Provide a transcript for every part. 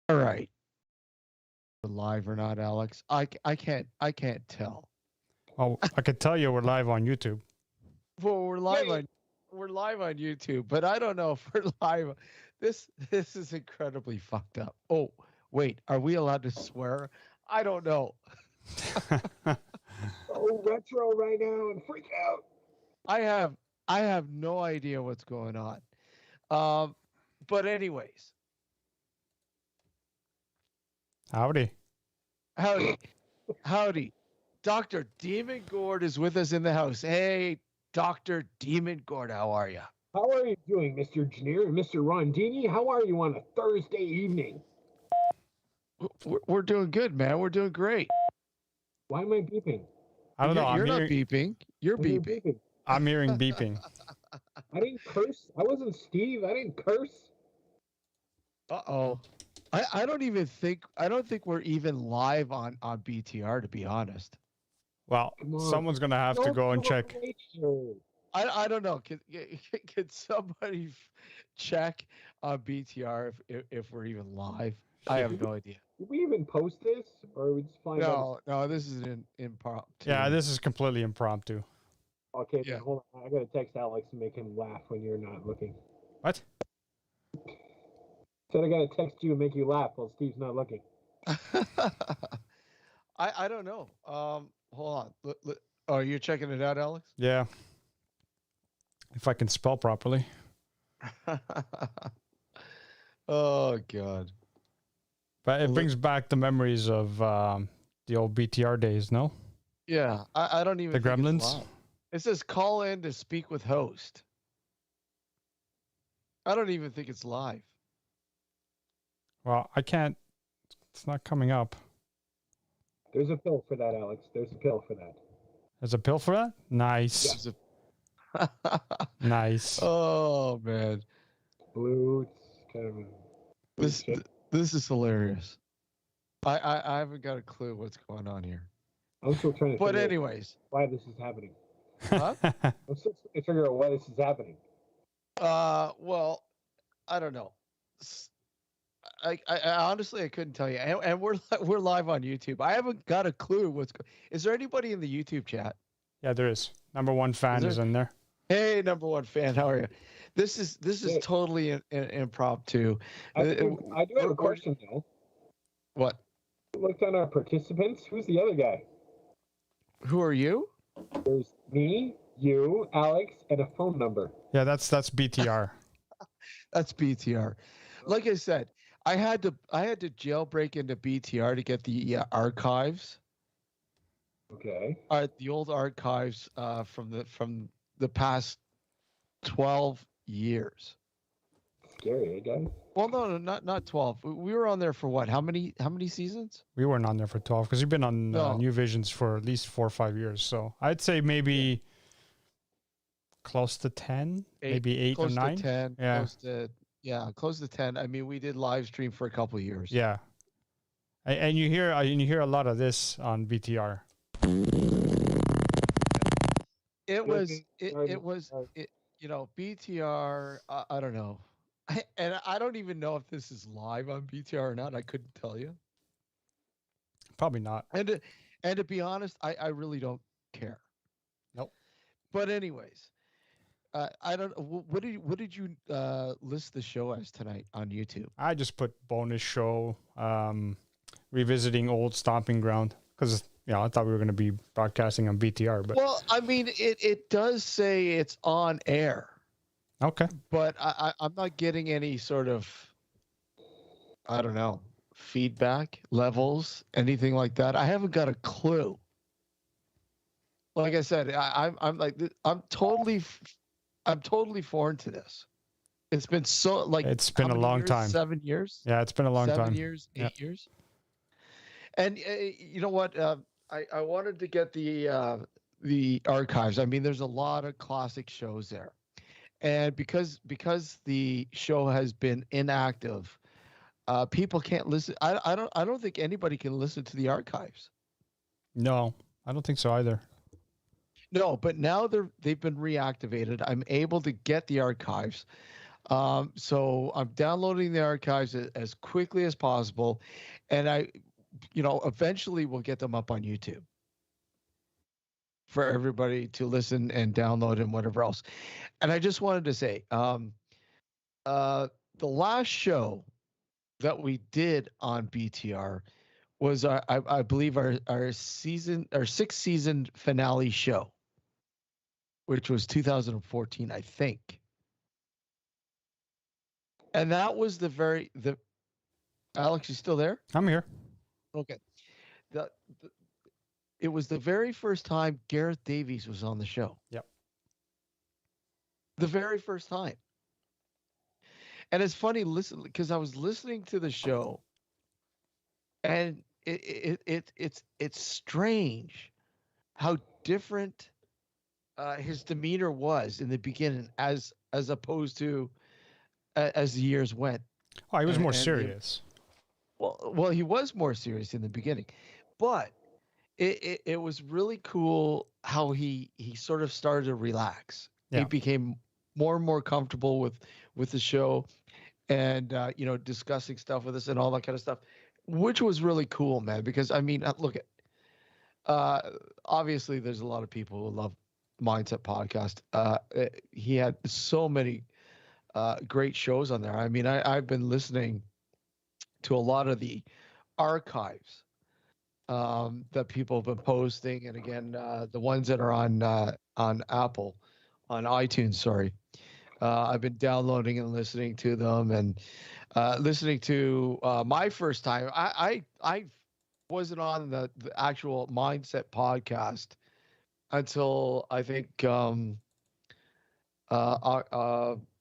All right. We're live or not, Alex? I can't tell. Oh, I could tell you we're live on YouTube. Well, Yay! we're live on YouTube, but I don't know if we're live. This is incredibly fucked up. Oh, wait, are we allowed to swear? I don't know. So retro right now and freak out. I have I have no idea what's going on. Um, but anyways, Howdy. howdy, howdy. Dr. Demon Gourde is with us in the house. Hey, Dr. Demon Gourde, how are you? How are you doing, Mr. Engineer and Mr. Rondini? How are you on a Thursday evening? We're doing good, man. We're doing great. Why am I beeping? I don't know. You're not beeping. You're You're beeping. I'm hearing beeping. I didn't curse. I wasn't Steve. I didn't curse. Uh-oh. I don't think we're even live on BTR, to be honest. Well, Come on. someone's gonna have to Don't go and do a check. late show. I don't know. Could somebody check on BTR if we're even live? I have no idea. Did we even post this, or are we just flying? No, this is an impromptu. Yeah, this is completely impromptu. Okay, Yeah. then hold on. I gotta text Alex and make him laugh when you're not looking. What? Said I gotta text you and make you laugh while Steve's not looking. I don't know. Hold on. Oh, you're checking it out, Alex? Yeah. If I can spell properly. Oh God. But it brings back the memories of the old BTR days, no? Yeah, I don't even The think it's Gremlins? live. It says call in to speak with host. I don't even think it's live. Well, I can't. It's not coming up. There's a pill for that, Alex. There's a pill for that. There's a pill for that? Nice. This is Nice. Oh man, Blue. It's kind of a this shit. this is hilarious. I haven't got a clue what's going on here. I'm still trying to But figure out anyways, why this is happening. huh? I'm still trying to figure out why this is happening. Well, I don't know. I honestly I couldn't tell you. And we're live on YouTube. I haven't got a clue what's going. Is there anybody in the YouTube chat? Yeah, there is. Number one fan is in there. Hey, number one fan, how are you? This is Hey. totally an impromptu. I do have a question though. What? Looked on our participants. Who's the other guy? Who are you? There's me, you, Alex, and a phone number. Yeah, that's BTR. That's BTR. Like I said, I had to jailbreak into BTR to get the archives. Okay. The old archives from the past 12 years. Scary, eh, guys? Well, no, not 12. We were on there for what? How many seasons? We weren't on there for 12 because you've been on No. New Visions for at least 4 or 5 years. So I'd say maybe close to 10, maybe 8 or close 9. to 10. Yeah. Close to 10. I mean, we did live stream for a couple of years. Yeah. And you hear a lot of this on BTR. BTR, I don't know. And I don't even know if this is live on BTR or not. I couldn't tell you. Probably not. And to be honest, I really don't care. Nope. But anyways, I don't. What did you list the show as tonight on YouTube? I just put bonus show, revisiting old stomping ground because I thought we were going to be broadcasting on BTR. But Well, I mean, it does say it's on air, okay. but I'm not getting any sort of, I don't know, feedback levels, anything like that. I haven't got a clue. Like I said, I'm totally foreign to this. It's been It's been how a many long years? time. 7 years. Yeah, it's been a long 7 time. years, 8 Yeah. years. And you know what? I wanted to get the archives. I mean, there's a lot of classic shows there, and because the show has been inactive, people can't listen. I don't think anybody can listen to the archives. No, I don't think so either. No, but now they've been reactivated. I'm able to get the archives. So I'm downloading the archives as quickly as possible, and eventually we'll get them up on YouTube for everybody to listen and download and whatever else. And I just wanted to say, the last show that we did on BTR was I believe our sixth season finale show, which was 2014, I think. And that was the Alex, you still there? I'm here. Okay. The, it was the very first time Gareth Davies was on the show. Yep. The very first time. And it's funny, listen, because I was listening to the show, and it's strange how different his demeanor was in the beginning as opposed to as the years went. Oh, he was more serious. Well, he was more serious in the beginning, but it was really cool how he sort of started to relax. Yeah. He became more and more comfortable with the show, and discussing stuff with us and all that kind of stuff, which was really cool, man. Because I mean, look at obviously there's a lot of people who love Mindset Podcast. He had so many great shows on there. I mean, I've been listening to a lot of the archives that people have been posting, and again, the ones that are on Apple, on iTunes. Sorry, I've been downloading and listening to them, and listening to my first time. I wasn't on the actual Mindset Podcast until I think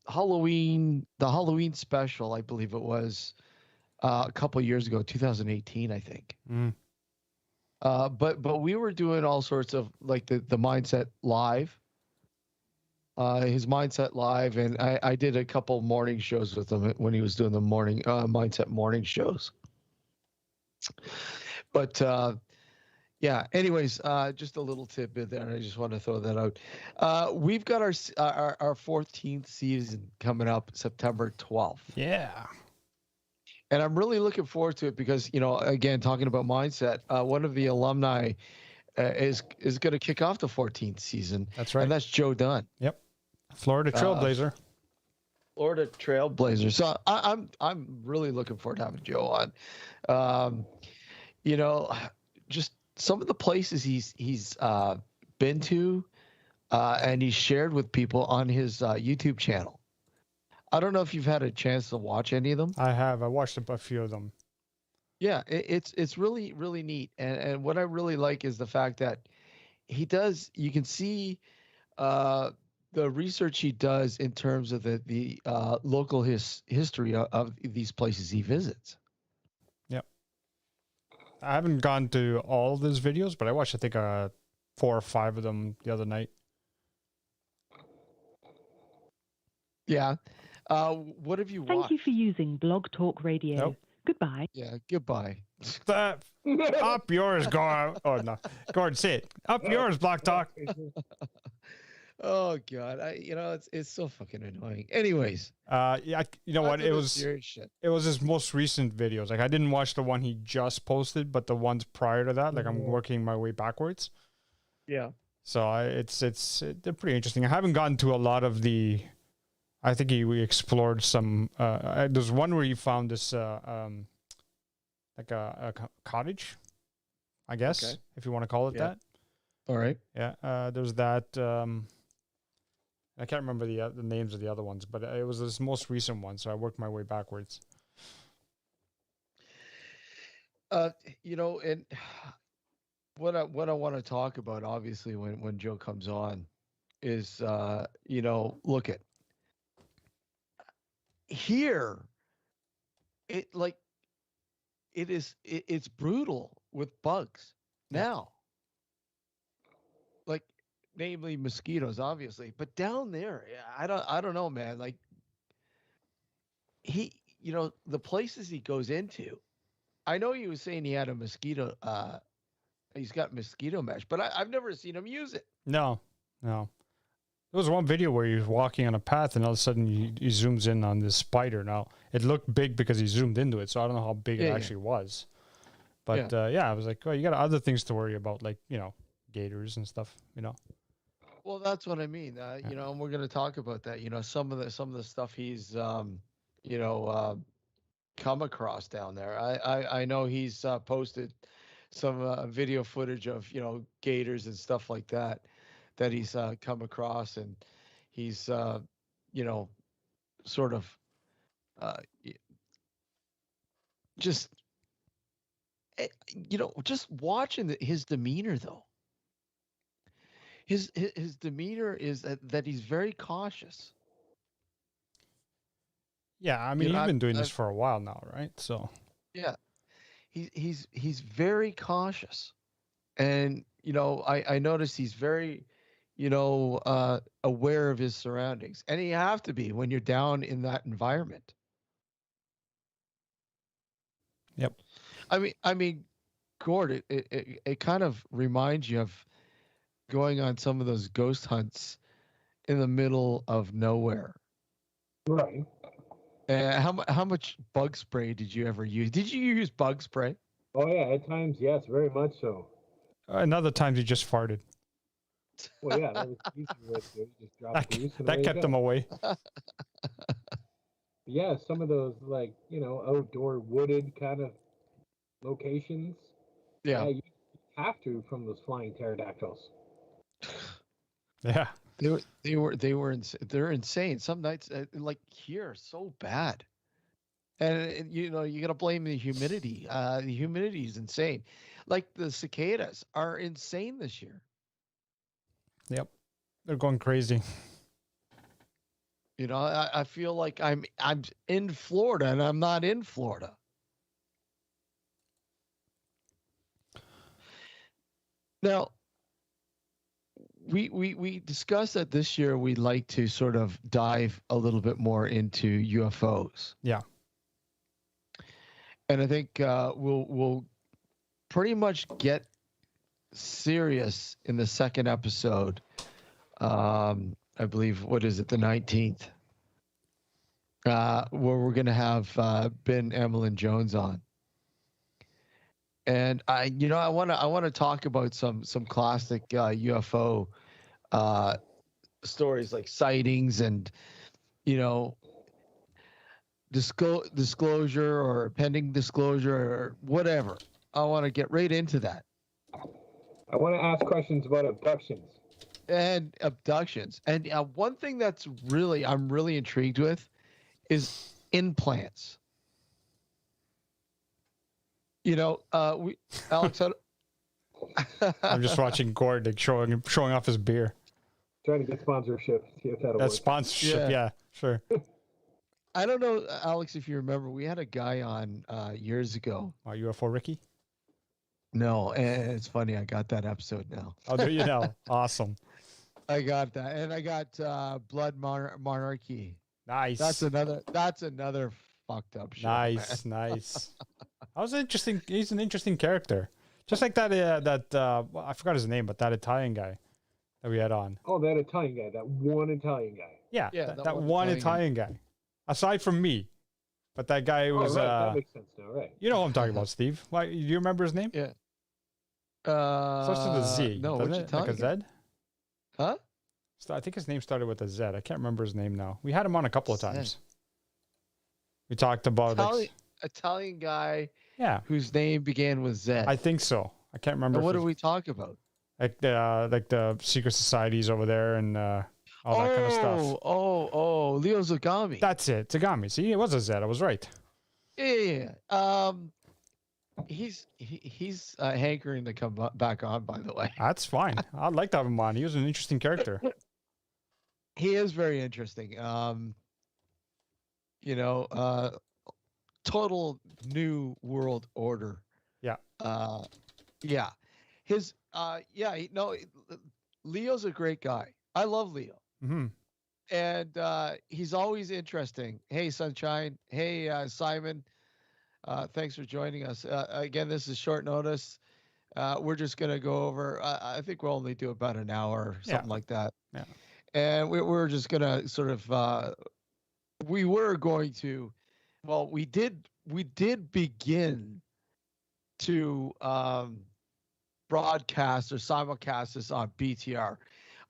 Halloween, the Halloween special, I believe it was a couple of years ago, 2018, I think. Mm. But we were doing all sorts of like the Mindset Live, his Mindset Live, and I did a couple morning shows with him when he was doing the morning Mindset morning shows. But yeah, anyways, just a little tidbit there. I just want to throw that out. We've got our 14th season coming up September 12th. Yeah. And I'm really looking forward to it because, again, talking about mindset, one of the alumni is going to kick off the 14th season. That's right. And that's Joe Dunn. Yep. Florida Trailblazer. Florida Trailblazer. So I'm really looking forward to having Joe on. Just some of the places he's been to, and he's shared with people on his YouTube channel. I don't know if you've had a chance to watch any of them. I have. I watched a few of them. Yeah, it's really, really neat. And what I really like is the fact that you can see the research he does in terms of the local history of these places he visits. Yep. I haven't gone to all of his videos, but I watched, I think, 4 or 5 of them the other night. Yeah. What have you watched? Thank you for using Blog Talk Radio. Nope. Goodbye. Yeah, goodbye. Up yours, Gordon. Oh, no. Gordon, say it. Up yours, Block Talk. Oh, God. It's so fucking annoying. Anyways. Yeah, you know what? It was his most recent videos. Like, I didn't watch the one he just posted, but the ones prior to that, like, I'm working my way backwards. Yeah. So they're pretty interesting. I haven't gotten to a lot of the... I think we explored some. There's one where you found this, like a cottage, I guess, okay, if you want to call it that. All right. Yeah. There's that. I can't remember the names of the other ones, but it was this most recent one, so I worked my way backwards. And what I want to talk about, obviously, when Joe comes on, is look at. Here, it's brutal with bugs now. Like, namely mosquitoes, obviously, but down there, I don't know, man. Like, the places he goes into, I know he was saying he had a mosquito, he's got mosquito mesh, but I've never seen him use it. No. There was one video where he was walking on a path, and all of a sudden he zooms in on this spider. Now it looked big because he zoomed into it, so I don't know how big it actually was. But I was like, well, you got other things to worry about, like gators and stuff. Well, that's what I mean. And we're going to talk about that. Some of the stuff he's come across down there. I know he's posted some video footage of gators and stuff like that he's come across, and he's sort of just just watching his demeanor, though. His demeanor is that he's very cautious. Yeah, I mean, he's been doing this for a while now, right? So yeah, he's very cautious, and I noticed he's very aware of his surroundings, and you have to be when you're down in that environment. Yep. I mean, Gourde, it kind of reminds you of going on some of those ghost hunts in the middle of nowhere. Right. How much bug spray did you ever use? Did you use bug spray? Oh yeah, at times yes, very much so. And other times he just farted. Well, yeah, that was the easy way to do it. You just drop the that kept them away. Yeah, some of those outdoor wooded kind of locations. Yeah, you have to from those flying pterodactyls. Yeah, they're insane. Some nights, like here, so bad, and you got to blame the humidity. The humidity is insane. Like the cicadas are insane this year. Yep, they're going crazy. I feel like I'm in Florida and I'm not in Florida. Now, we discussed that this year we'd like to sort of dive a little bit more into UFOs. Yeah. And I think we'll pretty much get serious in the second episode. I believe, what is it, the 19th, where we're going to have Ben Emlyn Jones on. And I want to talk about some classic UFO stories, like sightings and disclosure or pending disclosure or whatever. I want to get right into that. I want to ask questions about abductions. And one thing that's I'm really intrigued with is implants. Alex, I'm just watching Gourde showing off his beer. Trying to get sponsorship. See if that'll work. Sponsorship, yeah, sure. I don't know, Alex, if you remember, we had a guy on years ago. UFO Ricky? No, and it's funny. I got that episode now. Oh, do you now? Awesome. I got that, and I got Blood Monarchy. Nice. That's another fucked up show. Nice, nice. That was interesting. He's an interesting character, just like that. I forgot his name, but that Italian guy that we had on. Oh, that Italian guy, that one Italian guy. Yeah, that one Italian guy. Aside from me, but that guy was. That makes sense now, right? You know what I'm talking about, Steve? Why? Do you remember his name? Yeah. Starts with a Z. No, doesn't which it? Like a Italian? Z? Huh? I think his name started with a Z. I can't remember his name now. We had him on a couple of times. We talked about Italian guy. Yeah. Whose name began with Z. I think so. I can't remember. And what do we talk about? Like the secret societies over there and all that kind of stuff. Oh, Leo Zagami. That's it. Zagami. See, it was a Z. I was right. Yeah. He's hankering to come back on, by the way. That's fine. I'd like to have him on. He was an interesting character. He is very interesting. Total new world order. Yeah. Yeah. His Leo's a great guy. I love Leo. Mm-hmm. And he's always interesting. Hey, Sunshine. Hey, Simon. Thanks for joining us. Again, this is short notice. We're just going to go over, I think we'll only do about an hour, something like that. Yeah. and we were just gonna sort of we were going to, well, we did begin to broadcast or simulcast this on BTR,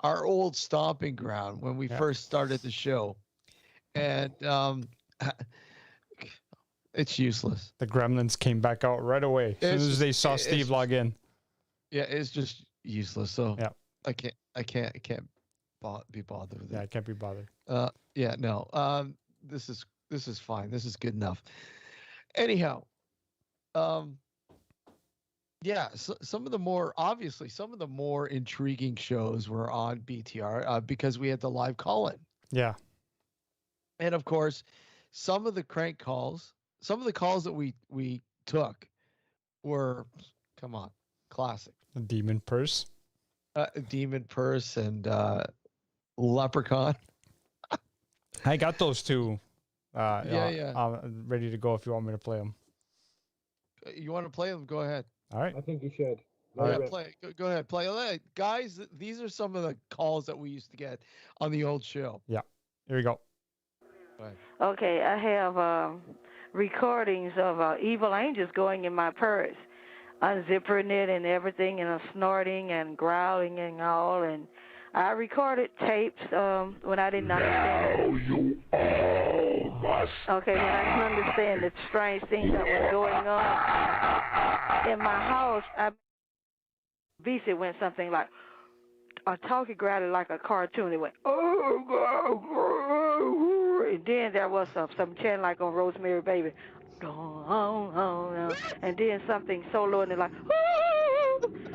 our old stomping ground when we first started the show, and it's useless. The gremlins came back out right away as soon as they saw Steve log in. Yeah, it's just useless. So yeah, I can't be bothered with it. Yeah, I can't be bothered. Yeah, no. This is fine. This is good enough. Anyhow, yeah, so some of the more intriguing shows were on BTR because we had the live call-in. Yeah. And of course, some of the crank calls, some of the calls that we took were, come on, classic. A demon purse. Demon purse and leprechaun. I got those two. Yeah. I'm ready to go if you want me to play them. You want to play them? Go ahead. All right. I think you should. All right, play. Go ahead, play. Guys, these are some of the calls that we used to get on the old show. Yeah. Here we go. Okay, I have recordings of evil angels going in my purse, unzipping it and everything, and snorting and growling and all. And I recorded tapes when I didn't understand. Now you all must. Okay, when I didn't understand the strange things that was going on in my house, I it went something like a talkie growled like a cartoon. It went and then there was some chanting like on Rosemary Baby, and then something solo and like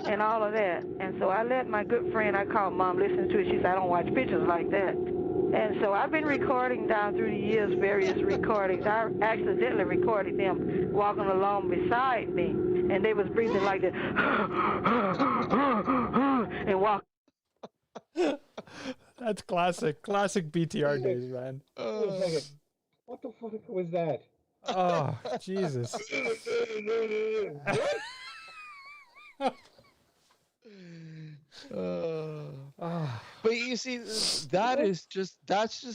and all of that. And so I let my good friend I called Mom listen to it. She said, I don't watch pictures like that. And so I've been recording down through the years various recordings. I accidentally recorded them walking along beside me, and they was breathing like this and walking. That's classic BTR days, man. What the fuck was that? Oh, Jesus. But you see, that's just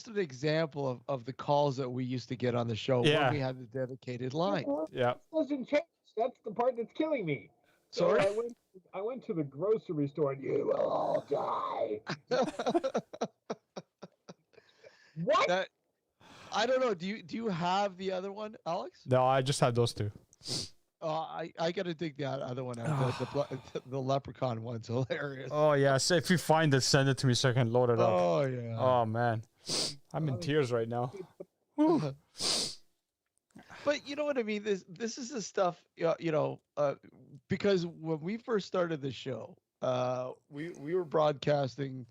an example of the calls that we used to get on the show when we had the dedicated line. Yeah. It doesn't change. That's the part that's killing me. Sorry? So I went to the grocery store and you will all die. What? I don't know. Do you have the other one, Alex? No, I just had those two. I gotta dig that other one out. The leprechaun one's hilarious. Oh yeah, so if you find it, send it to me so I can load it up. Oh yeah. Oh man, I'm in tears right now. But you know what I mean. This is the stuff. Because when we first started the show, we were broadcasting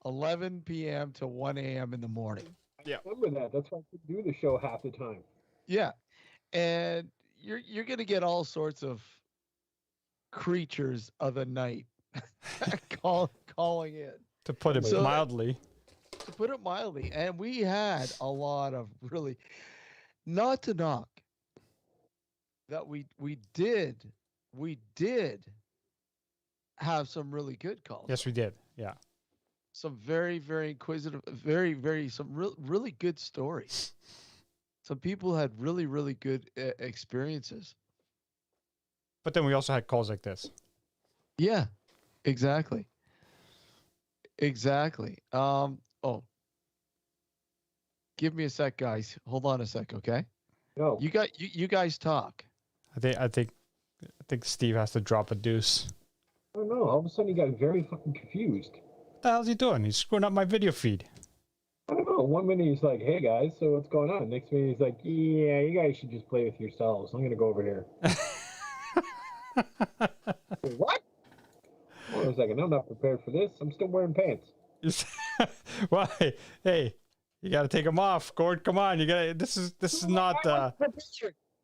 11 p.m. to 1 a.m. in the morning. Yeah, I remember that. That's why I could do the show half the time. Yeah, and you're gonna get all sorts of creatures of the night calling in. To put it mildly. To put it mildly, and we had a lot of really, not to knock, that we did have some really good calls. Yes, we did. Yeah. Some very, very inquisitive, some really good stories. Some people had really, really good experiences. But then we also had calls like this. Yeah, exactly. Give me a sec, guys. Hold on a sec, okay? No. You guys talk. I think Steve has to drop a deuce. I don't know. All of a sudden, he got very fucking confused. What the hell's he doing? He's screwing up my video feed. I don't know. One minute he's like, "Hey guys, so what's going on?" Next minute he's like, "Yeah, you guys should just play with yourselves. I'm gonna go over here." Wait, what? Hold on a second. I'm not prepared for this. I'm still wearing pants. Why? Hey, you gotta take them off, Gord. Come on, you gotta. This is not. It's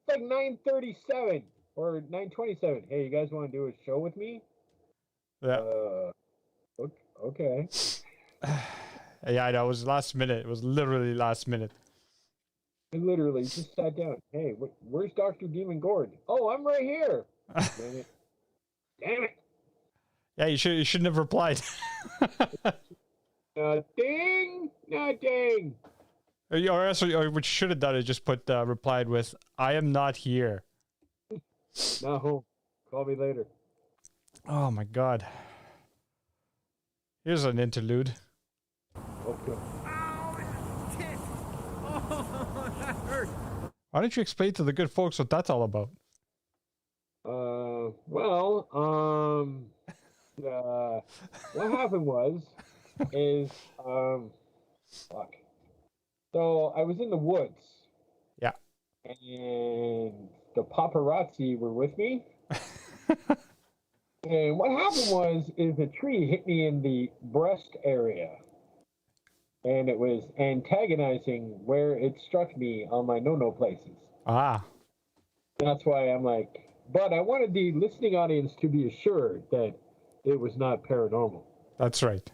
like 9:37 or 9:27. Hey, you guys want to do a show with me? Yeah. Okay. Yeah, I know. It was last minute. It was literally last minute. I literally just sat down. Hey, where's Dr. Demon Gourde? Oh, I'm right here. Damn it. Damn it. Yeah, you shouldn't have replied. Nothing. Nothing. Or what you should have done is just replied with, "I am not here." Not home. Call me later. Oh my God. Here's an interlude. Okay. Why don't you explain to the good folks what that's all about? What happened is, fuck. So I was in the woods. Yeah. And the paparazzi were with me. And what happened is a tree hit me in the breast area. And it was antagonizing where it struck me on my no-no places. Ah. That's why I'm like, but I wanted the listening audience to be assured that it was not paranormal. That's right.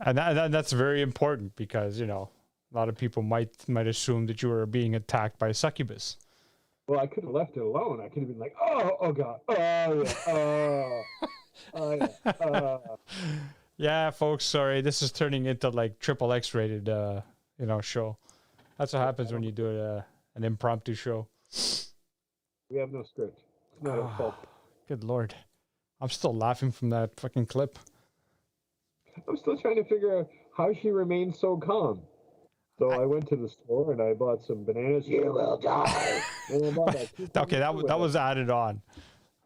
And that's very important because, you know, a lot of people might assume that you were being attacked by a succubus. Well, I could have left it alone. I could have been like, oh God, oh yeah, oh yeah. Yeah, folks, sorry. This is turning into like triple X rated, show. That's what happens when you do an impromptu show. We have no script. It's not our fault. Good Lord. I'm still laughing from that fucking clip. I'm still trying to figure out how she remained so calm. So I went to the store and I bought some bananas. You will die. And I bought Okay, that was added on,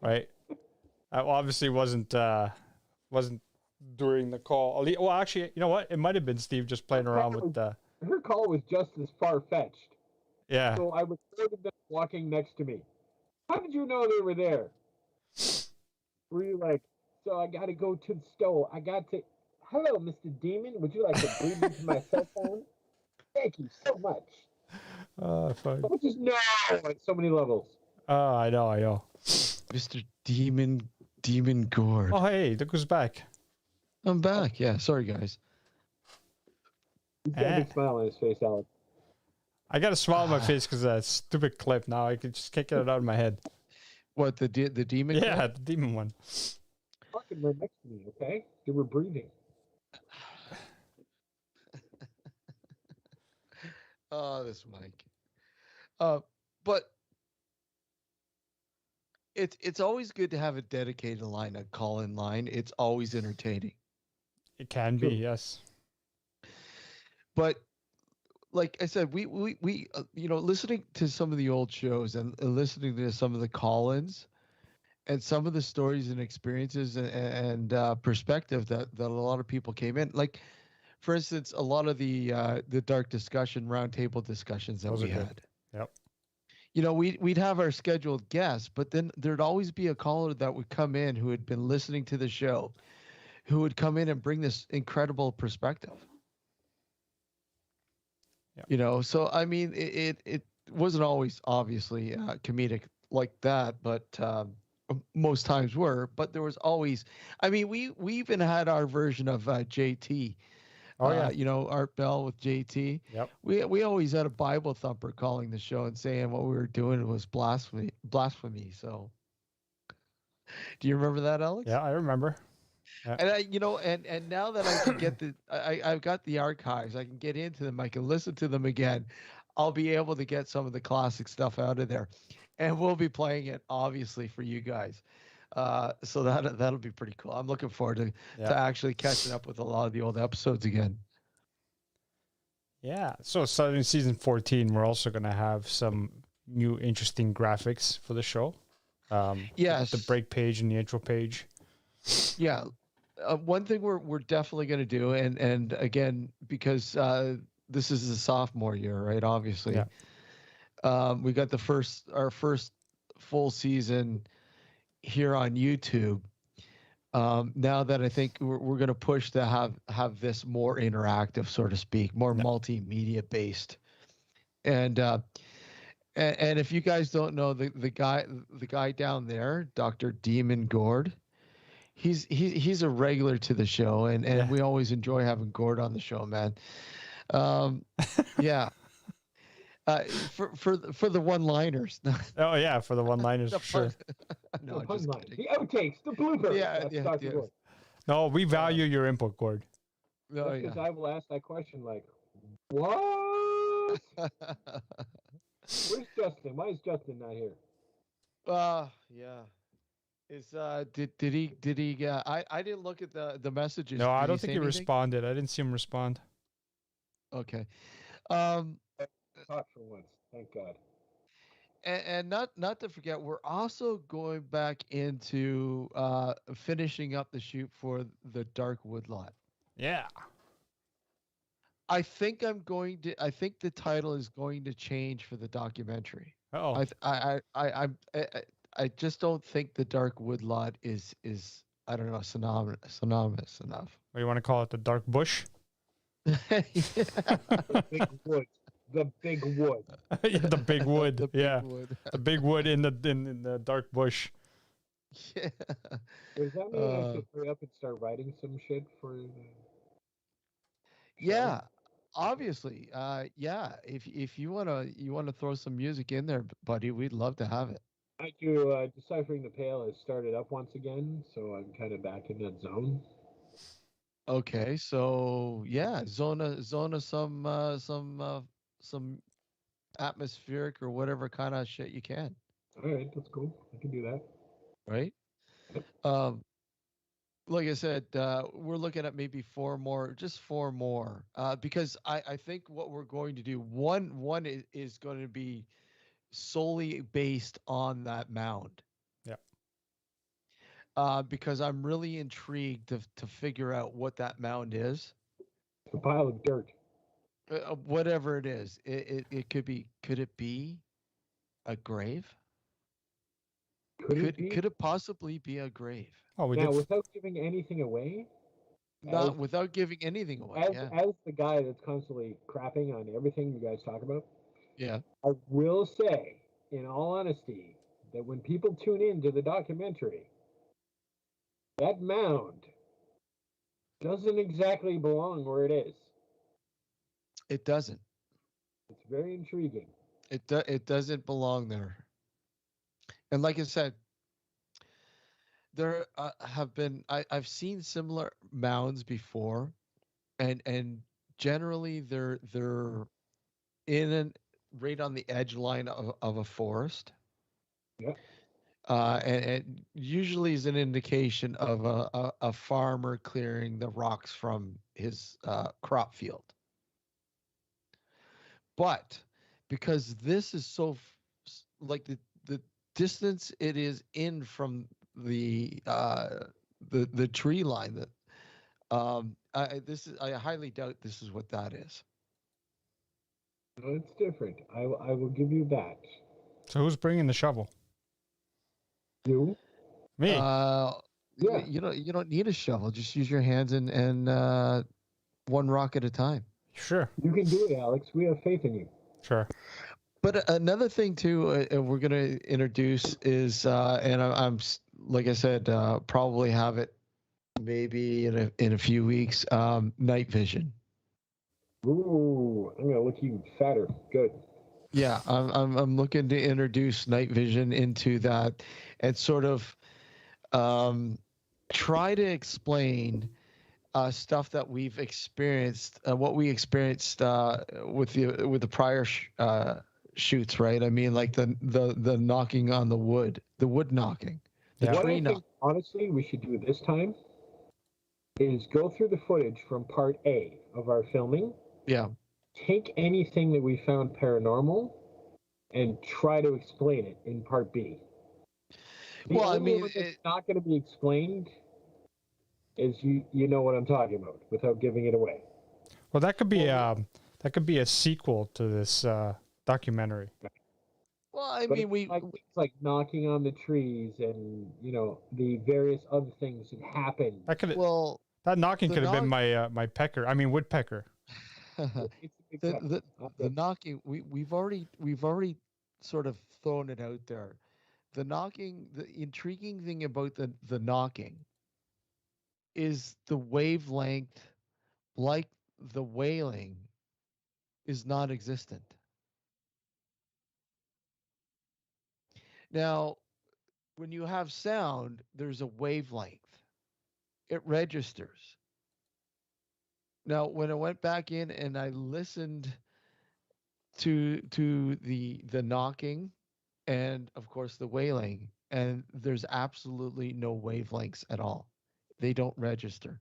right? That obviously wasn't during the call. Well, actually, you know what? It might have been Steve just playing around with the. Her call was just as far-fetched. Yeah. So I recorded them walking next to me. How did you know they were there? Were you like, so I got to go to the store. Hello, Mr. Demon. Would you like to breathe into my cell phone? Thank you so much. Fine. Which is no at so many levels. Oh, I know. Mr. Demon Gourde. Oh, hey, look who's back. I'm back. Yeah, sorry guys. He's got a big smile on his face, Alex. I got a smile on my face because of that stupid clip. Now I just can't get it out of my head. What, the demon? Yeah, clip? the demon one. Fucking right next to me, okay? They were breathing. Oh, this Mike. But it's always good to have a dedicated line, a call-in line. It's always entertaining. It can be, yes. But like I said, we listening to some of the old shows and listening to some of the call-ins and some of the stories and experiences and perspective that a lot of people came in, like. For instance, a lot of the dark discussion, roundtable discussions that we had. Yep. You know, we'd have our scheduled guests, but then there'd always be a caller that would come in who had been listening to the show, who would come in and bring this incredible perspective. Yep. You know, so I mean, it wasn't always obviously comedic like that, but most times were. But there was always, I mean, we even had our version of JT. Oh yeah, Art Bell with JT. Yep. We always had a Bible thumper calling the show and saying what we were doing was blasphemy. So, do you remember that, Alex? Yeah, I remember. Yeah. And and now that I can get I've got the archives. I can get into them. I can listen to them again. I'll be able to get some of the classic stuff out of there, and we'll be playing it obviously for you guys. So that'll be pretty cool. I'm looking forward to actually catching up with a lot of the old episodes again. Yeah. So starting season 14, we're also going to have some new interesting graphics for the show. Yes. The break page and the intro page. Yeah. One thing we're definitely going to do, and again, because this is the sophomore year, right? Obviously. Yeah. We got our first full season here on YouTube. Now that I think we're going to push to have this more interactive, so to speak, more multimedia based, and if you guys don't know the guy down there, Dr. Demon Gourde, he's a regular to the show, and we always enjoy having Gourde on the show, man. Yeah. For the one-liners. Oh yeah, for the one-liners for sure. No, the outtakes, the bloopers. Yeah. No, we value your input, Gord. Oh, Because yeah. I will ask that question like, what? Where's Justin? Why is Justin not here? Yeah. Is did he I didn't look at the messages. No, Did I don't say think he anything? responded. I didn't see him respond. Okay. Um Talk for once. Thank God. and not to forget, we're also going back into finishing up the shoot for the Dark Woodlot. Yeah. I think the title is going to change for the documentary. Oh, I just don't think the Dark Woodlot is I don't know, synonymous enough. what you want to call it? The dark bush? The big wood. The big wood. Yeah, the big wood. The big yeah, wood. the big wood in the dark bush. Yeah. Does that mean I should hurry up and start writing some shit for the Yeah. Obviously. Yeah. If you wanna throw some music in there, buddy, we'd love to have it. I do. Deciphering the Pale has started up once again, so I'm kind of back in that zone. Okay, so yeah, zona some atmospheric or whatever kind of shit you can, All right, that's cool. I can do that. right? Yep. Like I said, we're looking at maybe four more, because I think what we're going to do, one is going to be solely based on that mound. Yeah. Because I'm really intrigued to figure out what that mound is. It's a pile of dirt. Whatever it is, it could it be a grave? Could it possibly be a grave? Oh, we Now, did. without giving anything away, Not without giving anything away. as the guy that's constantly crapping on everything you guys talk about, Yeah. I will say, in all honesty, that when people tune in to the documentary, that mound doesn't exactly belong where it is. It doesn't. It's very intriguing. It doesn't belong there. And like I said, there have been I've seen similar mounds before, and generally they're in and right on the edge line of a forest. Yeah. And it usually is an indication of a farmer clearing the rocks from his crop field. But because this is so like the distance it is in from the tree line, that I highly doubt this is what that is. No, it's different. I will give you that. So who's bringing the shovel? You? Me. Yeah. You don't need a shovel. Just use your hands and one rock at a time. Sure. You can do it, Alex. We have faith in you. Sure. But another thing too, we're going to introduce is, and I'm like I said, probably have it maybe in a few weeks. Night vision. Ooh, I'm gonna look even fatter. Good. Yeah, I'm looking to introduce night vision into that, and sort of try to explain stuff that we've experienced, what we experienced with the prior shoots, right? I mean, like the knocking on the wood knocking, the Yeah. What tree I knock. think, honestly, we should do this time is go through the footage from part A of our filming, Yeah, take anything that we found paranormal, and try to explain it in part B. The Well, I only mean, one that's not going to be explained is you know what I'm talking about without giving it away. Well, that could be a sequel to this documentary. well, I But mean, it's like knocking on the trees and the various other things that happen. That knocking the could have been my pecker. I mean woodpecker. It's a big the pet. the, the knocking we've already sort of thrown it out there. The knocking, the intriguing thing about the knocking is the wavelength, like the wailing, is non-existent. Now, when you have sound, there's a wavelength. it registers. Now, when I went back in and I listened to the knocking and of course the wailing, and there's absolutely no wavelengths at all. They don't register.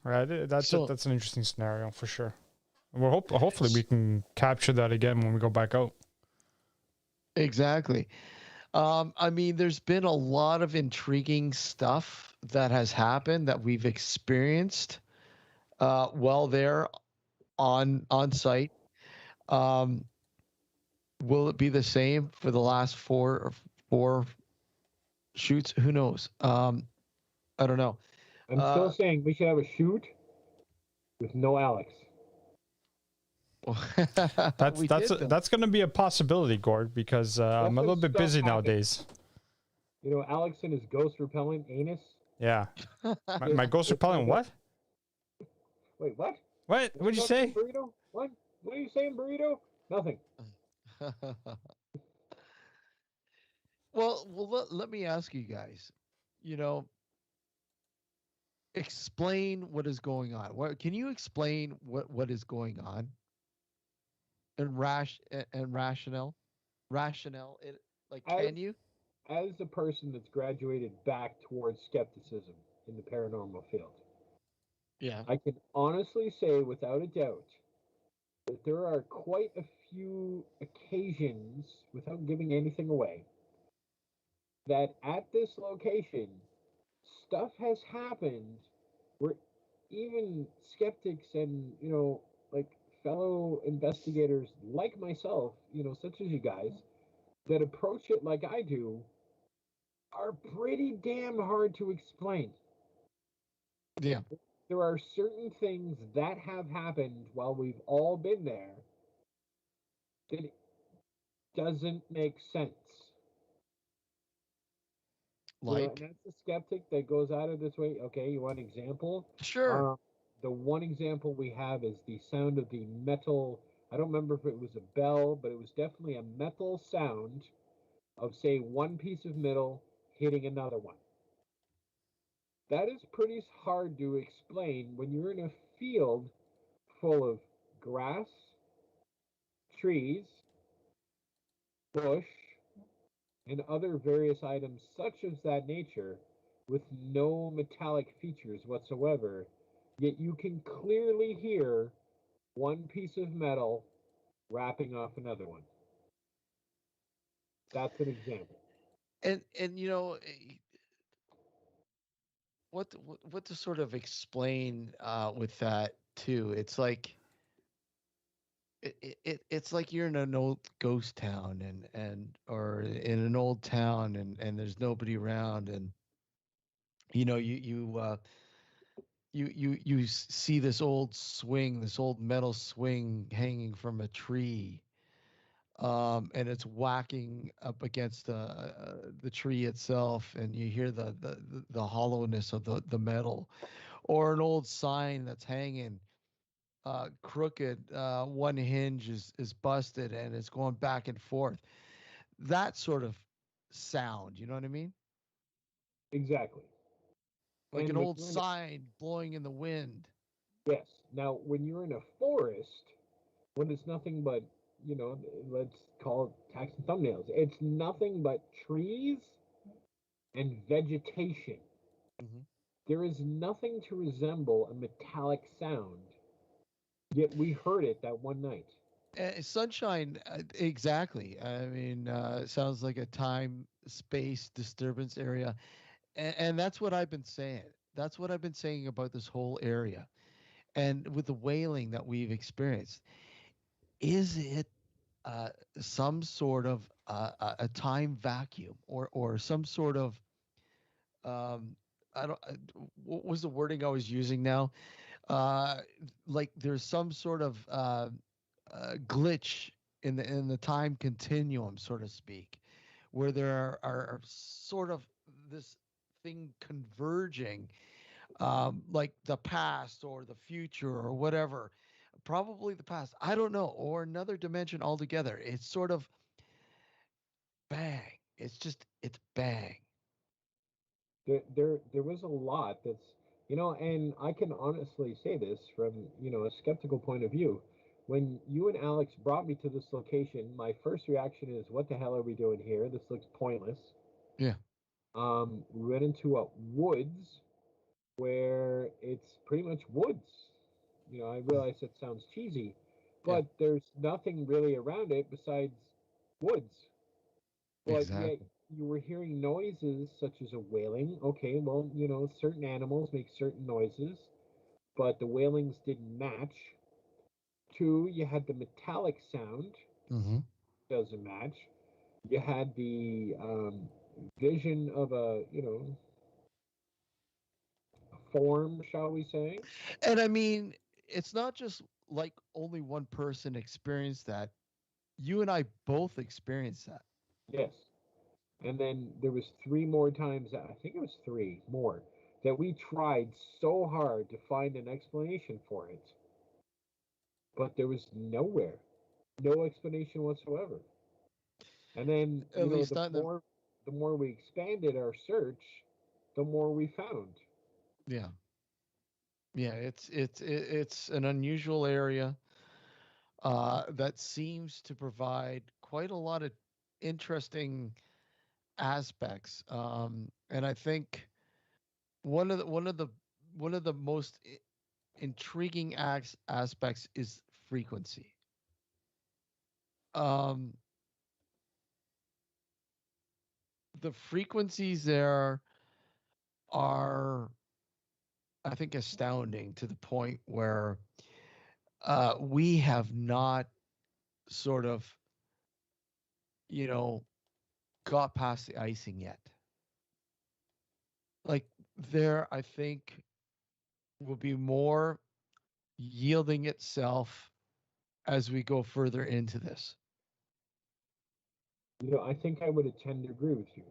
Right. So That's an interesting scenario for sure. Well, hopefully we can capture that again when we go back out. exactly. I mean, there's been a lot of intriguing stuff that has happened that we've experienced while there on site. Um, will it be the same for the last four shoots? Who knows? I don't know. I'm still saying we should have a shoot with no Alex. That's going to be a possibility, Gord, because I'm a little bit busy nowadays. You know, Alex and his ghost repellent anus. Yeah. My ghost repellent what? Wait, what? What? What'd you say? Burrito? What? What are you saying, burrito? Nothing. Well, let me ask you guys. You know, explain what is going on. What can you explain what is going on? And rationale. It like can you? As a person that's graduated back towards skepticism in the paranormal field, Yeah. I can honestly say without a doubt that there are quite a few occasions, without giving anything away, that at this location, stuff has happened where even skeptics and, like fellow investigators like myself, such as you guys, that approach it like I do, are pretty damn hard to explain. Yeah. There are certain things that have happened while we've all been there that doesn't make sense. Like and that's a skeptic that goes out of this way. Okay, you want an example? sure. The one example we have is the sound of the metal. I don't remember if it was a bell, but it was definitely a metal sound of, say, one piece of metal hitting another one. That is pretty hard to explain when you're in a field full of grass, trees, bush, and other various items such as that nature with no metallic features whatsoever, yet you can clearly hear one piece of metal wrapping off another one. That's an example. And what to sort of explain with that too? It's like it's like you're in an old ghost town and or in an old town and there's nobody around and you see this old swing, this old metal swing hanging from a tree, and it's whacking up against the tree itself, and you hear the hollowness of the metal, or an old sign that's hanging crooked, one hinge is busted and it's going back and forth. That sort of sound, you know what I mean? Exactly. Like an old sign blowing in the wind. Yes. Now, when you're in a forest, when it's nothing but, let's call it tax and thumbnails, it's nothing but trees and vegetation. Mm-hmm. There is nothing to resemble a metallic sound, yet we heard it that one night. Sunshine, exactly. I mean, it sounds like a time space disturbance area. And that's what I've been saying. That's what I've been saying about this whole area. And with the whaling that we've experienced, is it some sort of a time vacuum or some sort of I don't what was the wording I was using now? Like there's some sort of glitch in the time continuum, so to speak, where there are sort of this thing converging, like the past or the future or whatever. Probably the past. I don't know, or another dimension altogether. It's sort of bang. It's bang. There was a lot that's, and I can honestly say this from, a skeptical point of view. When you and Alex brought me to this location, my first reaction is, what the hell are we doing here? This looks pointless. Yeah. We went into a woods where it's pretty much woods. I realize that sounds cheesy, Yeah. but there's nothing really around it besides woods. But yet Exactly. you were hearing noises such as a wailing. Okay, well, certain animals make certain noises, but the wailings didn't match. Two, you had the metallic sound, Mm-hmm. doesn't match. You had the vision of a form, shall we say? And I mean, it's not just like only one person experienced that. You and I both experienced that. Yes. And then there was three more times, I think it was three more, that we tried so hard to find an explanation for it, but there was nowhere, no explanation whatsoever. And then, At least not in the. the more we expanded our search, the more we found. Yeah. Yeah. It's an unusual area that seems to provide quite a lot of interesting aspects. And I think one of the one of the one of the most intriguing aspects is frequency. Um, the frequencies there are, I think, astounding to the point where we have not sort of, you know, got past the icing yet. Like there, I think, will be more yielding itself as we go further into this. I think I would tend to agree with you.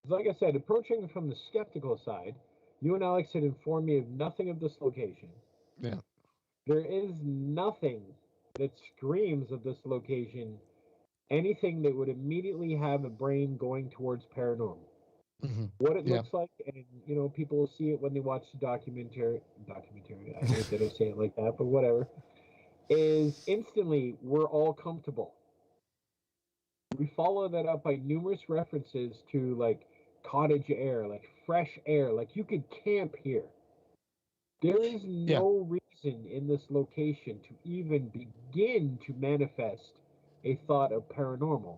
Like I said, approaching from the skeptical side, you and Alex had informed me of nothing of this location. Yeah. There is nothing that screams of this location anything that would immediately have a brain going towards paranormal. Hmm. What it Yeah. looks like, and people will see it when they watch the documentary. I hate that I say it like that, but whatever. Is instantly we're all comfortable. We follow that up by numerous references to like cottage air, like fresh air, like you could camp here. There is Yeah. no reason in this location to even begin to manifest a thought of paranormal.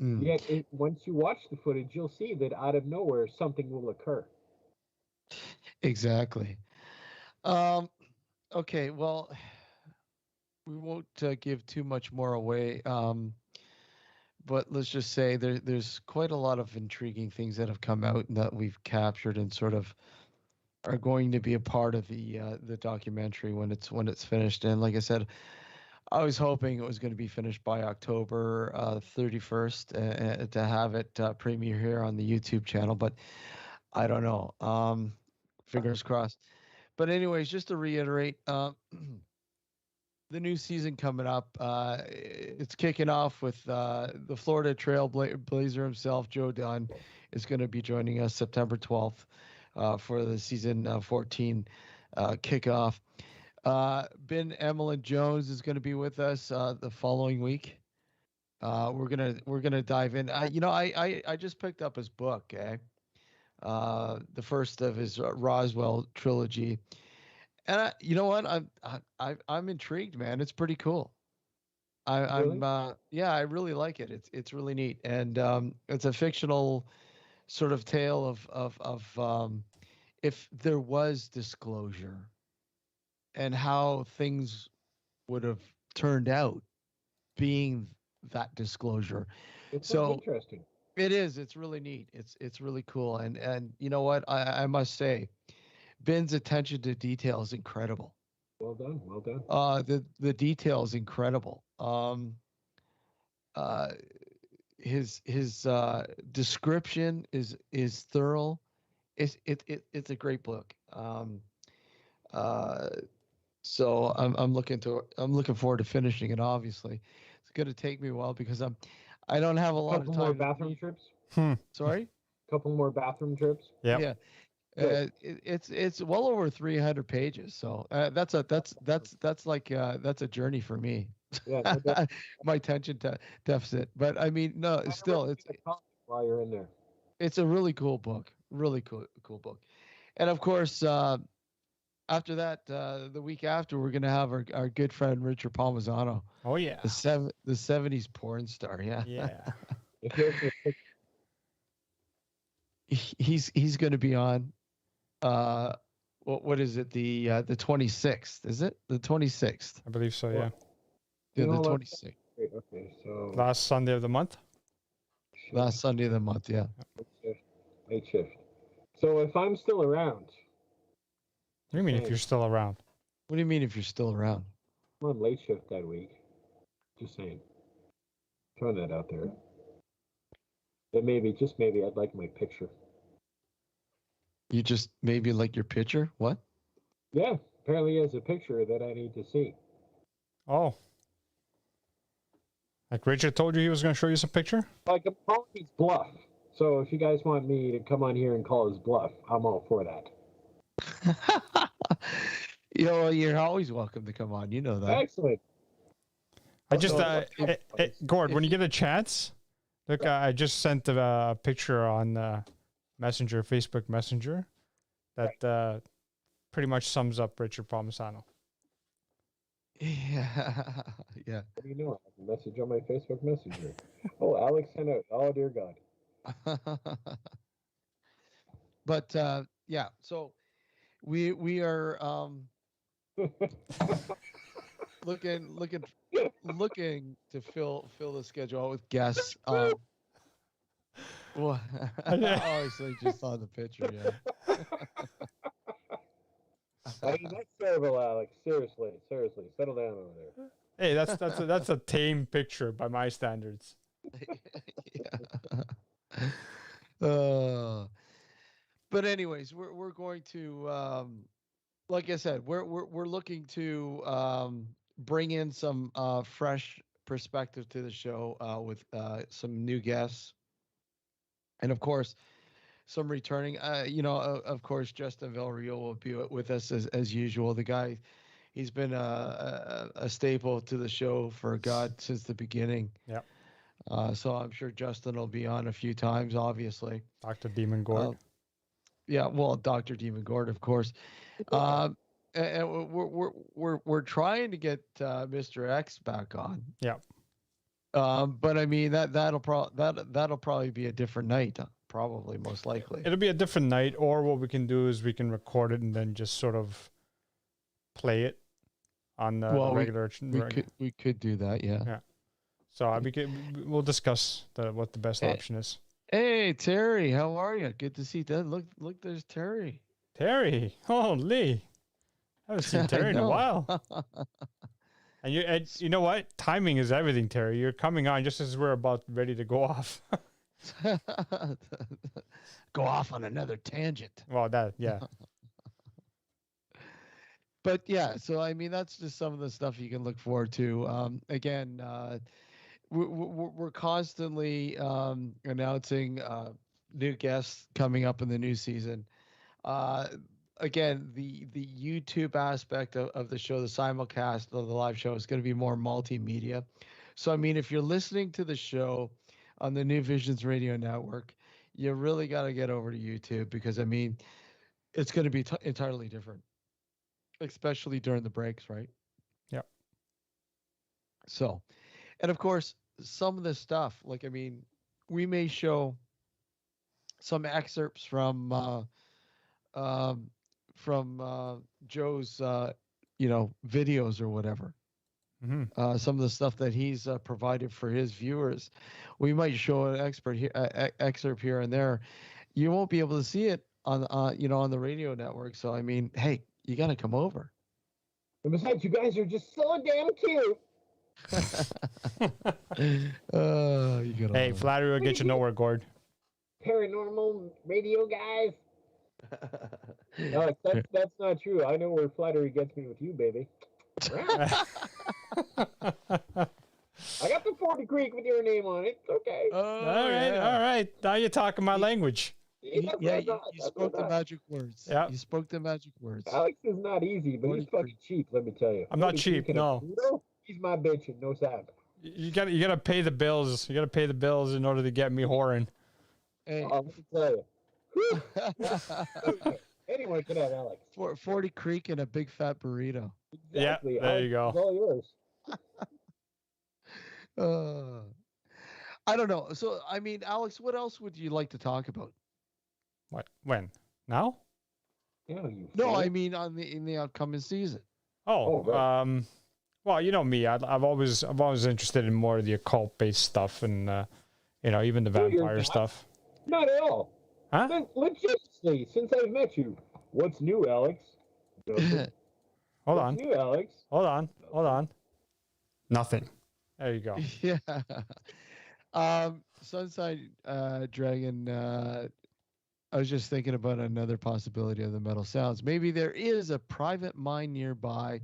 Mm, Yet, once you watch the footage, you'll see that out of nowhere something will occur. exactly. Um, okay. Well, we won't give too much more away. But let's just say there's quite a lot of intriguing things that have come out and that we've captured and sort of are going to be a part of the documentary when it's finished. And like I said, I was hoping it was going to be finished by October 31st to have it premiere here on the YouTube channel, but I don't know. Fingers crossed. But anyways, just to reiterate, the new season coming up. It's kicking off with the Florida Trailblazer himself, Joe Dunn, is going to be joining us September 12th for the season 14 kickoff. Ben Emlyn Jones is going to be with us the following week. We're gonna dive in. I just picked up his book, the first of his Roswell trilogy, and you know what? I'm intrigued, man. It's pretty cool. I'm Really? yeah, I really like it. It's really neat, and it's a fictional sort of tale of if there was disclosure and how things would have turned out being that disclosure. It sounds So interesting. it is. It's really neat. It's really cool, and you know what? I must say, Ben's attention to detail is incredible. Well done. Well done. The detail is incredible. Uh, his description is thorough. It's a great book. Uh, so I'm looking forward to finishing it. Obviously, it's going to take me a while because I don't have a lot Couple of more time. bathroom trips. Sorry. Couple more bathroom trips. Yep. Yeah. It's well over 300 pages, so that's like that's a journey for me. Yeah, no doubt. My attention deficit, but I mean, no, I still, recommend a comic while you're in there. it's a really cool book, really cool book, and of course, after that, the week after, we're gonna have our good friend Richard Palmisano, Oh yeah. the 70s porn star, yeah. Yeah. If you're in the He's gonna be on. What is it? The 26th, is it? The 26th. I believe so. Yeah. Yeah, You the know what? 26th. Okay, so Last Sunday of the month. Last Sunday of the month, yeah. late shift. So if I'm still around, What do you mean if you're still around? What do you mean if you're still around? I'm on late shift that week. Just saying. Throwing that out there. But maybe, just maybe, I'd like my picture. You just maybe like your picture? What? Yeah, apparently he has a picture that I need to see. Oh. Like Richard told you he was going to show you some picture? Like I'm calling his bluff. So if you guys want me to come on here and call his bluff, I'm all for that. You're always welcome to come on. You know that. Excellent. I just, So, Gord, when you get a chance, look, I just sent a picture on Messenger, Facebook Messenger, that pretty much sums up Richard Palmisano. Yeah. Yeah. What do you know? I have a message on my Facebook Messenger. Oh, Alex sent out. Oh, dear God. But yeah, so we are looking to fill the schedule out with guests. Well, obviously just saw the picture, yeah. I mean, that's terrible, Alex. Seriously, settle down over there. Hey, that's a tame picture by my standards. Yeah. But anyways, we're going to like I said, we're looking to bring in some fresh perspective to the show with some new guests, and of course some returning. Of course, Justin Villarreal will be with us as usual. The guy, he's been a staple to the show for God since the beginning. Yep. So I'm sure Justin will be on a few times, obviously. Dr. Demon Gourde. Yeah, well, Dr. Demon Gourde, of course. And we're trying to get Mr. X back on. Yeah. But I mean that'll probably be a different night, probably most likely. It'll be a different night, or what we can do is we can record it and then just sort of play it on the regular. We could do that, yeah. Yeah. So we'll discuss what the best option is. Hey Terry, how are you? Good to see you. Look, there's Terry. Terry, holy! I haven't seen Terry in a while. And you know what? Timing is everything, Terry. You're coming on just as we're about ready to go off. Go off on another tangent. Well, yeah. But yeah, so I mean that's just some of the stuff you can look forward to. Again, we're constantly announcing new guests coming up in the new season. Again, the YouTube aspect of the show, the simulcast of the live show, is going to be more multimedia. So I mean, if you're listening to the show on the New Visions Radio Network, you really got to get over to YouTube, because I mean, it's going to be entirely different, especially during the breaks, right? Yep. So, and of course, some of the stuff, like, I mean, we may show some excerpts from Joe's, videos or whatever. Mm-hmm. Some of the stuff that he's provided for his viewers. We might show an excerpt here and there. You won't be able to see it on the radio network. So, I mean, hey, you got to come over. And besides, you guys are just so damn cute. Hey, flattery will get you nowhere, Gord. Paranormal radio guys. No, that's not true. I know where flattery gets me with you, baby. I got the 4 degrees Creek with your name on it. It's okay. Oh, All right. Now you're talking my language. That's what I thought, you that's spoke what I the thought. magic words. Yeah. You spoke the magic words. Alex is not easy, but he's 40 fucking cheap, let me tell you. I'm not 40 cheap, Creek and a no. burrito, he's my bitch and no sap. You gotta pay the bills. You gotta pay the bills in order to get me whoring. Hey. Oh, let me tell you. Okay. Anyone can have Alex. 40 Creek and a big fat burrito. Exactly. Yeah, there you Alex, go. it's all yours. I don't know. So, I mean, Alex, what else would you like to talk about? What? When? Now? Yeah, you No, fool. I mean in the upcoming season. Oh, Oh, right. well, you know me. I'm always interested in more of the occult based stuff, and even the No, you're vampire not. stuff. Not at all. Huh? Legitimately, since I've met you, what's new, Alex? Nothing. Hold What's on. new, Alex? Hold on. Nothing. There you go. Yeah. Sunside Dragon, I was just thinking about another possibility of the metal sounds. Maybe there is a private mine nearby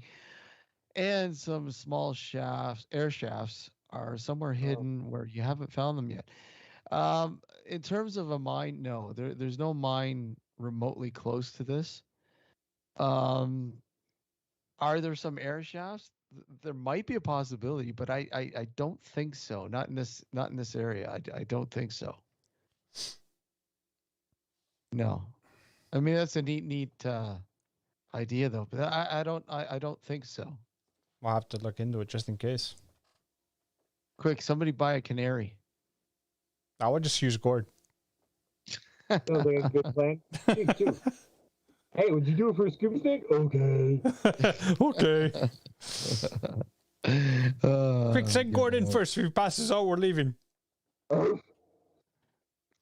and some small air shafts are somewhere hidden where you haven't found them yet. In terms of a mine, no, there's no mine remotely close to this. Are there some air shafts? There might be a possibility, but I don't think so. Not in this area. I don't think so. No, I mean that's a neat idea though, but I don't think so. We'll have to look into it just in case. Quick, somebody buy a canary. I would just use gourd. Sounds like a good plan. Snake, too. Hey, would you do it for a scuba snake? Okay. Okay. Quick, send gourd in God. first. If he passes out, we're leaving.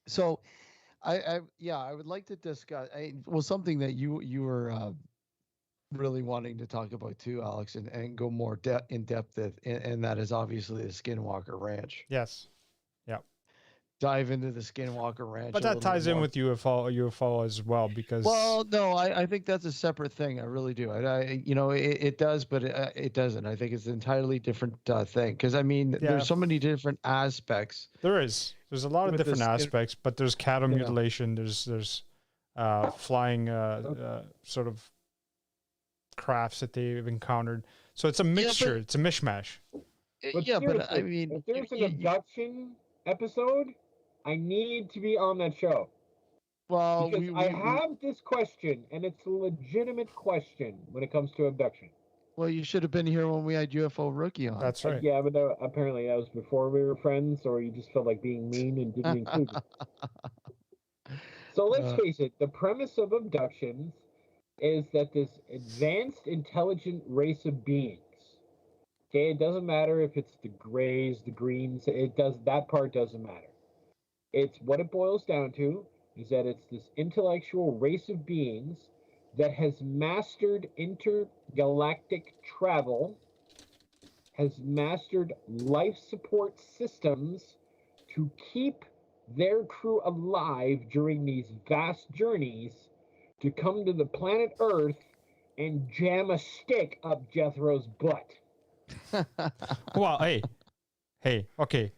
So, I would like to discuss. Something that you were really wanting to talk about too, Alex, and go more in depth, and that is obviously the Skinwalker Ranch. Yes. Dive into the Skinwalker Ranch. But that ties in with UFO as well, because Well, no, I think that's a separate thing. I really do. It does, but it doesn't. I think it's an entirely different thing. Because I mean, there's so many different aspects. there's a lot of with different aspects, but there's cattle Yeah. mutilation. There's flying sort of crafts that they've encountered. So it's a mixture. It's a mishmash. But Yeah, but I seriously, mean, if there's an abduction episode, I need to be on that show. well, Because I have this question, and it's a legitimate question when it comes to abduction. well, you should have been here when we had UFO Rookie on. That's right. Yeah, but apparently that was before we were friends, or you just felt like being mean and didn't include me. So let's face it, the premise of abductions is that this advanced, intelligent race of beings, okay, it doesn't matter if it's the grays, the greens, that part doesn't matter. It's what it boils down to is that it's this intellectual race of beings that has mastered intergalactic travel, has mastered life support systems to keep their crew alive during these vast journeys to come to the planet Earth and jam a stick up Jethro's butt. Well, hey, okay.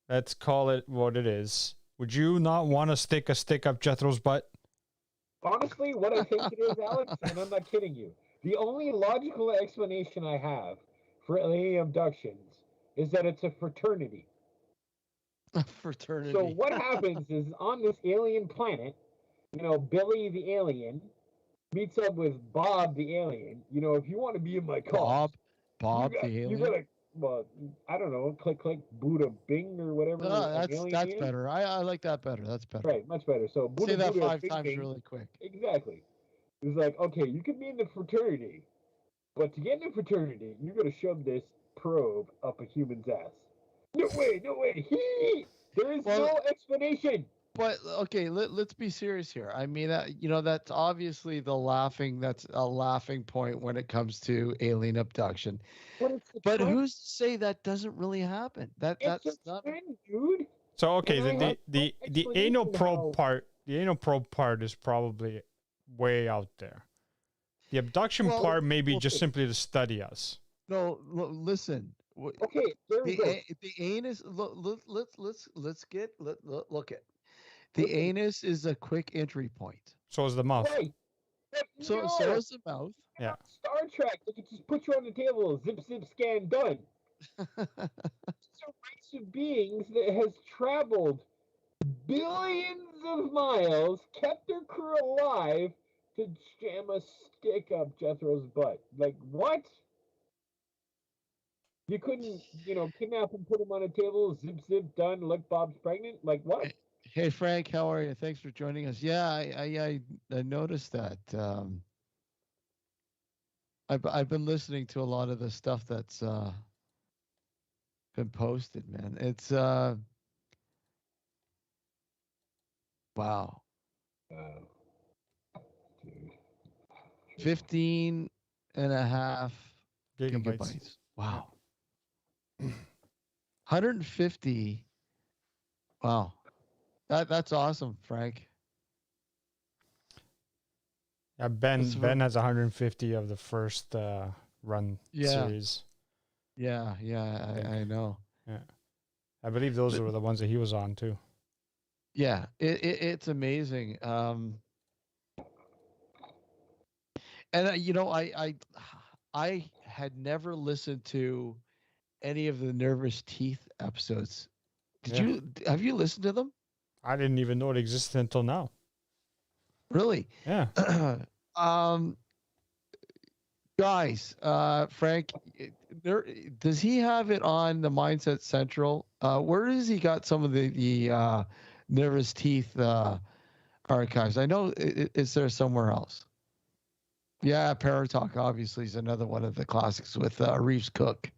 Let's call it what it is. Would you not want to stick a stick up Jethro's butt? Honestly, what I think it is, Alex, and I'm not kidding you, the only logical explanation I have for alien abductions is that it's a fraternity. Fraternity. So what happens is on this alien planet, Billy the alien meets up with Bob the alien. If you want to be in my cause, Bob the alien. You gotta, well, I don't know, click, Buddha Bing or whatever. That's better. I like that better. That's better. Right, much better. So Buddha, Say that Buddha, 5 Bing, times Bing. really quick. Exactly. It's like, okay, you can be in the fraternity, but to get in the fraternity, you're gonna shove this probe up a human's ass. No way. There is no explanation. But okay, let's be serious here. I mean, that's obviously that's a laughing point when it comes to alien abduction. But who's to say that doesn't really happen? That's not, dude. So okay, the anal probe part is probably way out there. The abduction part may be just simply to study us. No, listen. Okay, there we go. The anus. Let's look at the Okay. anus is a quick entry point. So is the mouth. Right. But So no, is the mouth. Yeah. Star Trek, they could just put you on the table, zip, zip, scan, done. It's a race of beings that has traveled billions of miles, kept their crew alive to jam a stick up Jethro's butt. Like, what? You couldn't, kidnap him, put him on a table, zip, zip, done, look, Bob's pregnant? Like, what? Hey Frank, how are you? Thanks for joining us. Yeah, I noticed that. I've been listening to a lot of the stuff that's been posted, man. It's wow. Dude. 15 and a half Gigabytes. gigabytes. Wow. 150. Wow. That's awesome, Frank. Yeah, Ben That's Ben has 150 of the first run series. Yeah, I know. Yeah, I believe those were the ones that he was on too. Yeah, it's amazing. And I had never listened to any of the Nervous Teeth episodes. Have you listened to them? I didn't even know it existed until now. Really? Yeah. Guys, Frank, does he have it on the Mindset Central? Where has he got some of the Nervous Teeth archives? I know is there somewhere else? Yeah, Paratalk obviously is another one of the classics with Reeves Cook.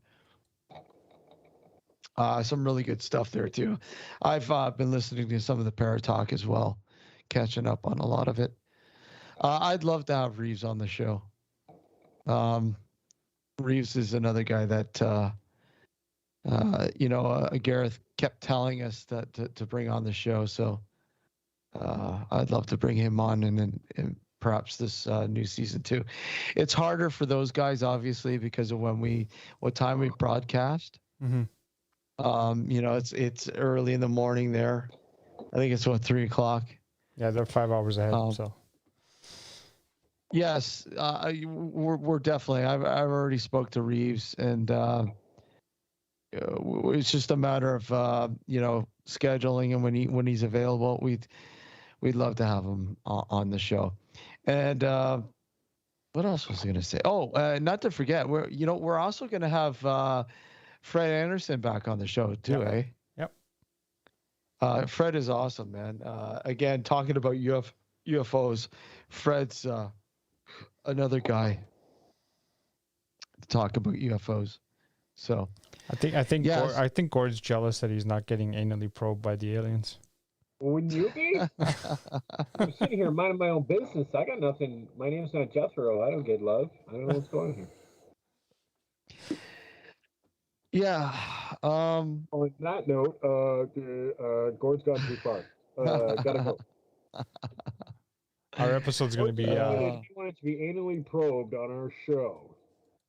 Some really good stuff there too. I've been listening to some of the Paratalk as well, catching up on a lot of it. I'd love to have Reeves on the show. Reeves is another guy that Gareth kept telling us that to bring on the show. So I'd love to bring him on and perhaps this new season too. It's harder for those guys obviously because of what time we broadcast. Mm-hmm. It's early in the morning there. I think it's 3:00. Yeah, they're 5 hours ahead. So. Yes, we're definitely. I've already spoke to Reeves, and it's just a matter of scheduling and when he's available. We'd love to have him on the show. And what else was I going to say? Oh, not to forget, we're also going to have Fred Anderson back on the show too, Yep. eh? Yep. Fred is awesome, man. Again, talking about UFOs, Fred's another guy to talk about UFOs. So I think yes. I think Gord's jealous that he's not getting anally probed by the aliens. Wouldn't you be? I'm sitting here minding my own business. I got nothing. My name's not Jethro. I don't get love. I don't know what's going on here. Yeah. On that note, Gord's gone too far. Gotta go. Our episode's going to be. He wanted to be anally probed on our show.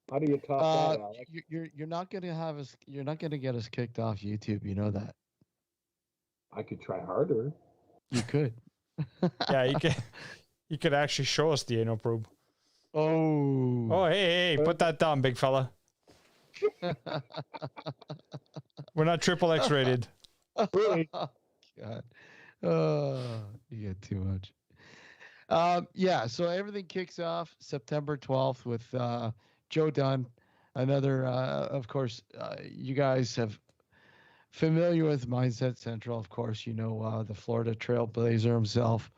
How do you top that, Alex? You're not going to have us. You're not going to get us kicked off YouTube. You know that. I could try harder. You could. Yeah, you could actually show us the anal probe. Oh. Oh, hey, put that down, big fella. We're not triple X rated. Really? God. You get too much. Yeah, so everything kicks off September 12th with Joe Dunn. Another, of course, you guys have familiar with Mindset Central. Of course, the Florida Trailblazer himself.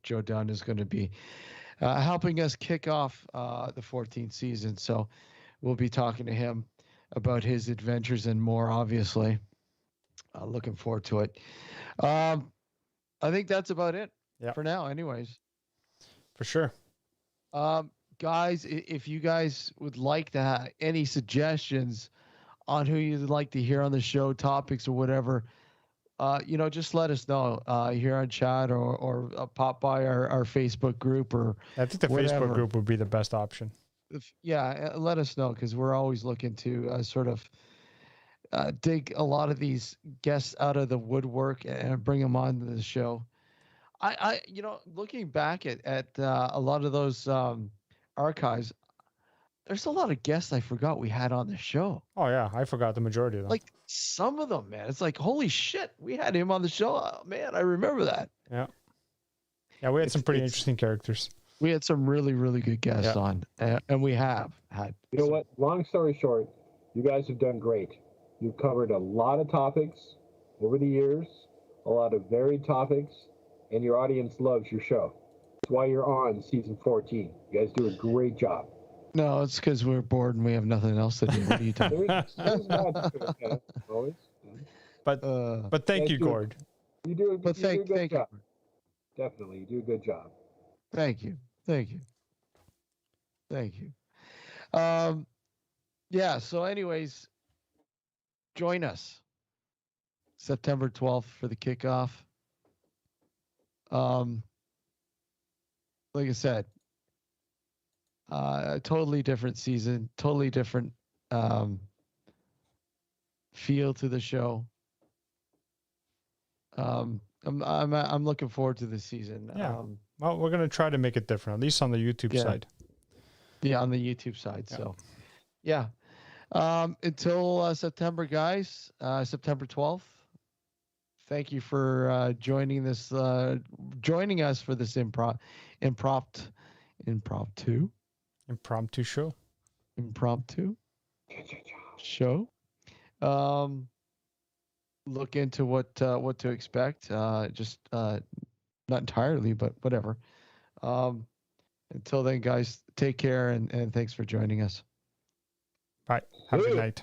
Joe Dunn is going to be helping us kick off the 14th season. So we'll be talking to him about his adventures and more, obviously. Looking forward to it. I think that's about it for now, anyways. For sure. Guys, if you guys would like to have any suggestions on who you'd like to hear on the show, topics or whatever, just let us know here on chat or pop by our Facebook group or I think the whatever. Facebook group would be the best option. let us know, because we're always looking to sort of dig a lot of these guests out of the woodwork and bring them on to the show. Looking back at a lot of those archives, there's a lot of guests I forgot we had on the show. Oh yeah, I forgot the majority of them. Like some of them, man. It's like, holy shit, we had him on the show. Oh, man, I remember that. Yeah. Yeah, we had some pretty interesting characters. We had some really, really good guests on, and we have had. You know what? Long story short, you guys have done great. You've covered a lot of topics over the years, a lot of varied topics, and your audience loves your show. That's why you're on season 14. You guys do a great job. No, it's because we're bored and we have nothing else to do. What are you talking about? Always. But thank you, Gourde. You do a good thank job. Definitely, you do a good job. Thank you. Yeah, so anyways, join us September 12th for the kickoff. Like I said, a totally different season, totally different feel to the show. I'm looking forward to this season. Yeah. Well, we're gonna try to make it different, at least on the YouTube side. Yeah, on the YouTube side. Yeah. So, yeah. Until September, guys. September 12th. Thank you for joining us for this impromptu show. Look into what to expect. Just not entirely, but whatever. Until then, guys, take care and thanks for joining us. Bye. Have a good night.